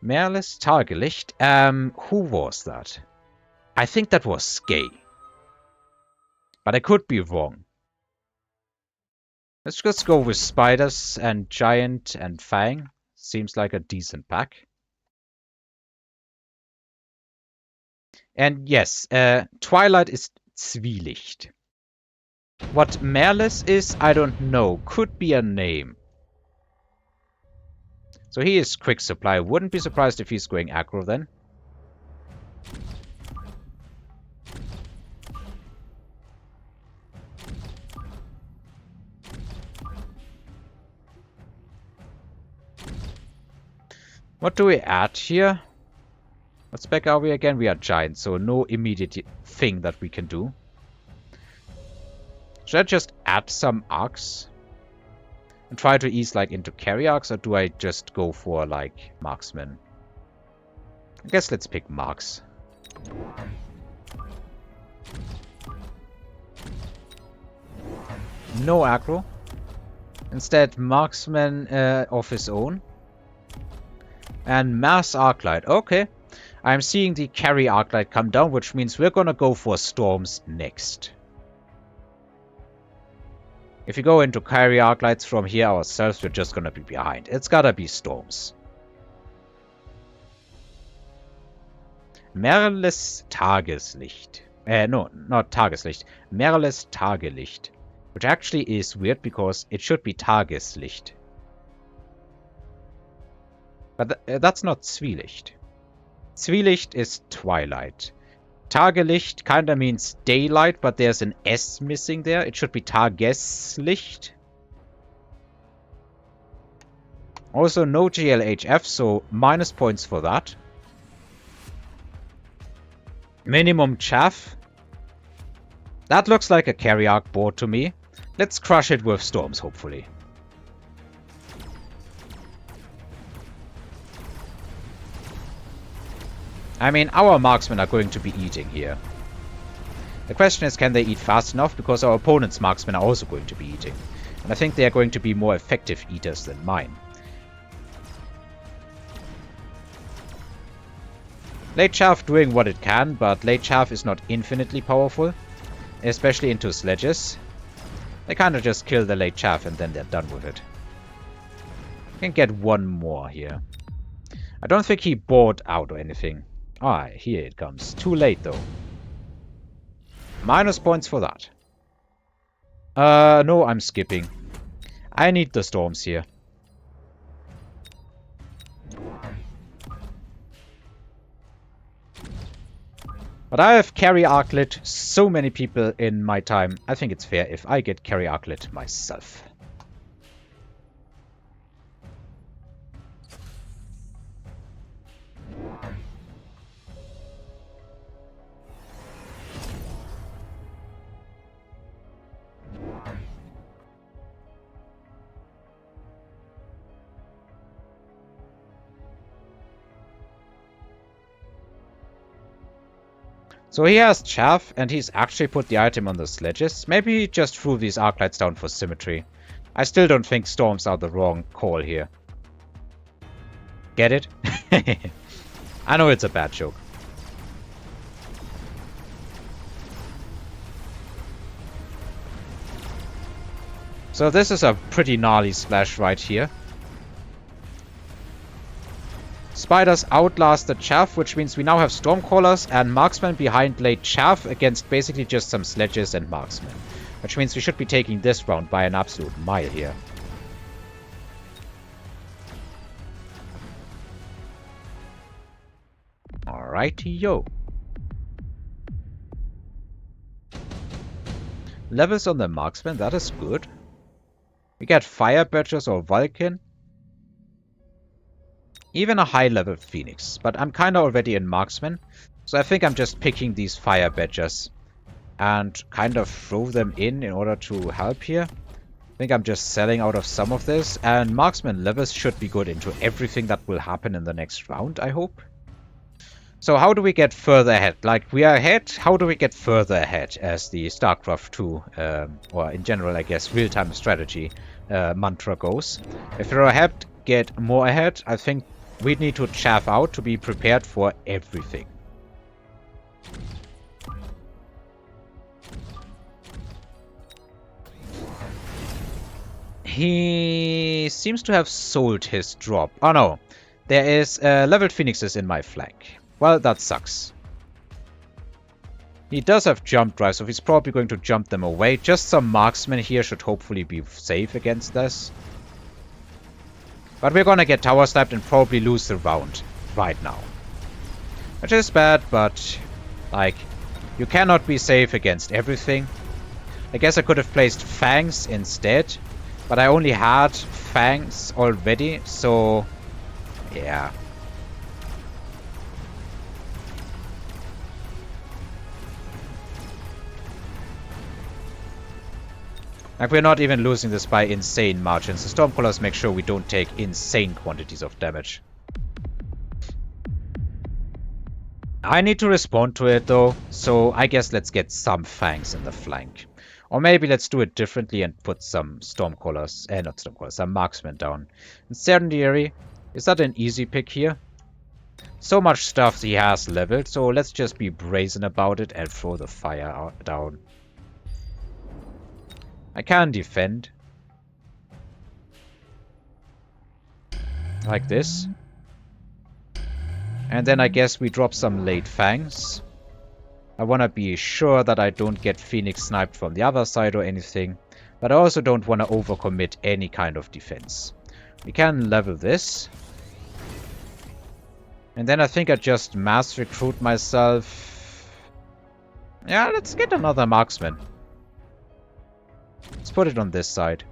Mehrles Tageslicht. Who was that? I think that was Skay. But I could be wrong. Let's just go with Spiders and Giant and Fang. Seems like a decent pack. And yes, Twilight is Zwielicht. What Mehrles is, I don't know. Could be a name. So he is Quick Supply. Wouldn't be surprised if he's going aggro then. What do we add here? What spec are we again? We are Giant, so no immediate thing that we can do. Should I just add some arcs? And try to ease like into carry arcs, or do I just go for like marksman? I guess let's pick marks. No aggro. Instead, marksman of his own. And mass arclight. Okay. I'm seeing the carry arclight come down, which means we're gonna go for storms next. If we go into carry arclights from here ourselves, we're just gonna be behind. It's gotta be storms. Mehrles Tageslicht. No, not Tageslicht. Mehrles Tageslicht. Which actually is weird because it should be Tageslicht. But that's not Zwielicht. Zwielicht is Twilight. Tageslicht kinda means daylight, but there's an S missing there. It should be Tageslicht. Also no GLHF, so minus points for that. Minimum chaff. That looks like a carry arc board to me. Let's crush it with storms, hopefully. I mean, our marksmen are going to be eating here. The question is, can they eat fast enough? Because our opponent's marksmen are also going to be eating. And I think they are going to be more effective eaters than mine. Late chaff doing what it can, but late chaff is not infinitely powerful. Especially into sledges. They kind of just kill the late chaff and then they're done with it. Can get one more here. I don't think he bored out or anything. Ah, here it comes. Too late, though. Minus points for that. No, I'm skipping. I need the storms here. But I have carry arclet so many people in my time. I think it's fair if I get carry arclet myself. So he has chaff, and he's actually put the item on the sledges. Maybe he just threw these arclights down for symmetry. I still don't think storms are the wrong call here. Get it? I know it's a bad joke. So this is a pretty gnarly splash right here. Spiders outlast the chaff, which means we now have Stormcallers and Marksmen behind late chaff against basically just some sledges and Marksmen. Which means we should be taking this round by an absolute mile here. Alrighty-yo. Levels on the Marksmen, that is good. We get Fire Badgers or Vulcan. Even a high-level Phoenix. But I'm kind of already in Marksman. So I think I'm just picking these Fire Badgers. And kind of throw them in order to help here. I think I'm just selling out of some of this. And Marksman levels should be good into everything that will happen in the next round, I hope. So how do we get further ahead? Like, we are ahead. How do we get further ahead as the StarCraft 2, or in general, I guess, real-time strategy mantra goes? If you're ahead, get more ahead. I think we need to chaff out to be prepared for everything. He seems to have sold his drop. Oh no, there is leveled phoenixes in my flank. Well, that sucks. He does have jump drive, so he's probably going to jump them away. Just some marksmen here should hopefully be safe against this. But we're gonna get tower sniped and probably lose the round right now. Which is bad, but like, you cannot be safe against everything. I guess I could have placed fangs instead. But I only had fangs already, so yeah. Like, we're not even losing this by insane margins. The Stormcallers make sure we don't take insane quantities of damage. I need to respond to it though, so I guess let's get some fangs in the flank. Or maybe let's do it differently and put some Stormcallers, not Stormcallers, some marksmen down. Incendiary, is that an easy pick here? So much stuff he has leveled, so let's just be brazen about it and throw the fire down. I can defend. Like this. And then I guess we drop some late fangs. I want to be sure that I don't get Phoenix sniped from the other side or anything. But I also don't want to overcommit any kind of defense. We can level this. And then I think I just mass recruit myself. Yeah, let's get another marksman. Let's put it on this side.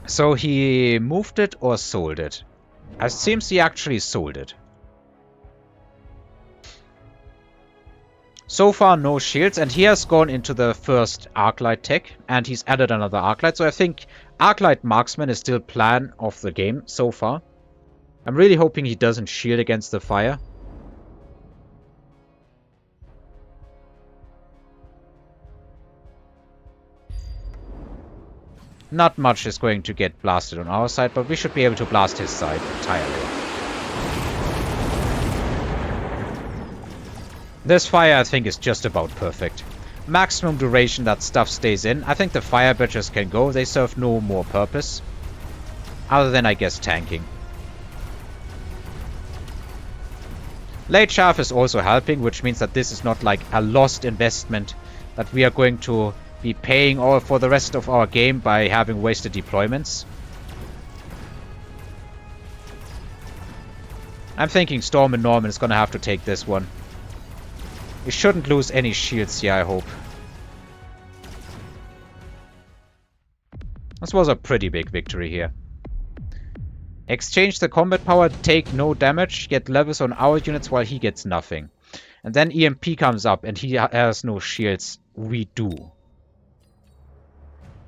So he moved it or sold it? It seems he actually sold it. So far, no shields, and he has gone into the first Arclight tech, and he's added another Arclight, so I think Arclight Marksman is still plan of the game so far. I'm really hoping he doesn't shield against the fire. Not much is going to get blasted on our side, but we should be able to blast his side entirely. This fire, I think, is just about perfect. Maximum duration that stuff stays in. I think the fire badgers can go. They serve no more purpose. Other than, I guess, tanking. Late chaff is also helping, which means that this is not like a lost investment that we are going to be paying all for the rest of our game by having wasted deployments. I'm thinking Storm and Norman is going to have to take this one. We shouldn't lose any shields here, I hope. This was a pretty big victory here. Exchange the combat power, take no damage, get levels on our units while he gets nothing. And then EMP comes up and he has no shields. We do.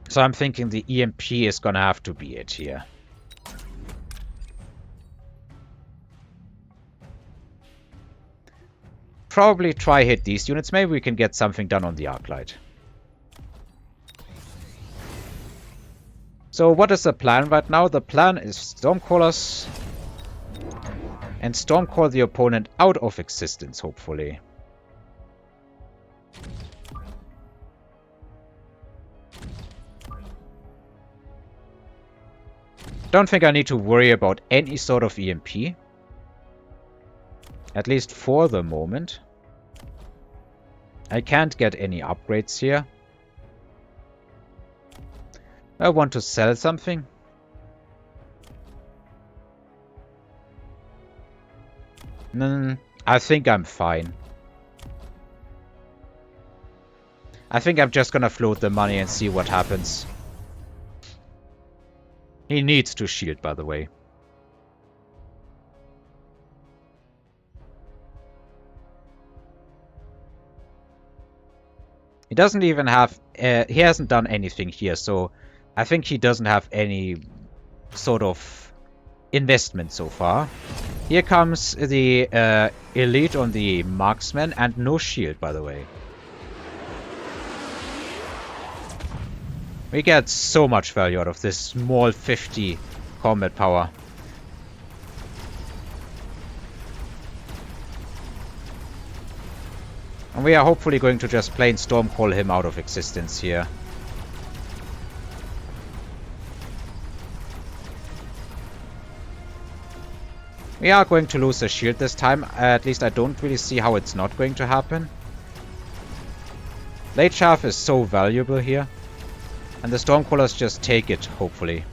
So I'm thinking the EMP is gonna have to be it here. Probably try hit these units. Maybe we can get something done on the Arclight. So what is the plan right now? The plan is Stormcallers and Stormcall the opponent out of existence, hopefully. Don't think I need to worry about any sort of EMP. At least for the moment. I can't get any upgrades here. I want to sell something. I think I'm fine. I think I'm just gonna float the money and see what happens. He needs to shield, by the way. He doesn't even have... he hasn't done anything here, so I think he doesn't have any sort of investment so far. Here comes the elite on the marksman, and no shield, by the way. We get so much value out of this small 50 combat power. And we are hopefully going to just plain Stormcaller him out of existence here. We are going to lose the shield this time. At least I don't really see how it's not going to happen. Late Shaft is so valuable here. And the Stormcallers just take it, hopefully.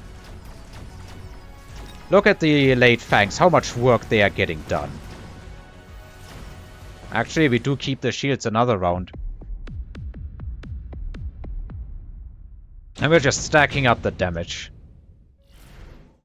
Look at the late Fangs, how much work they are getting done. Actually, we do keep the shields another round. And we're just stacking up the damage.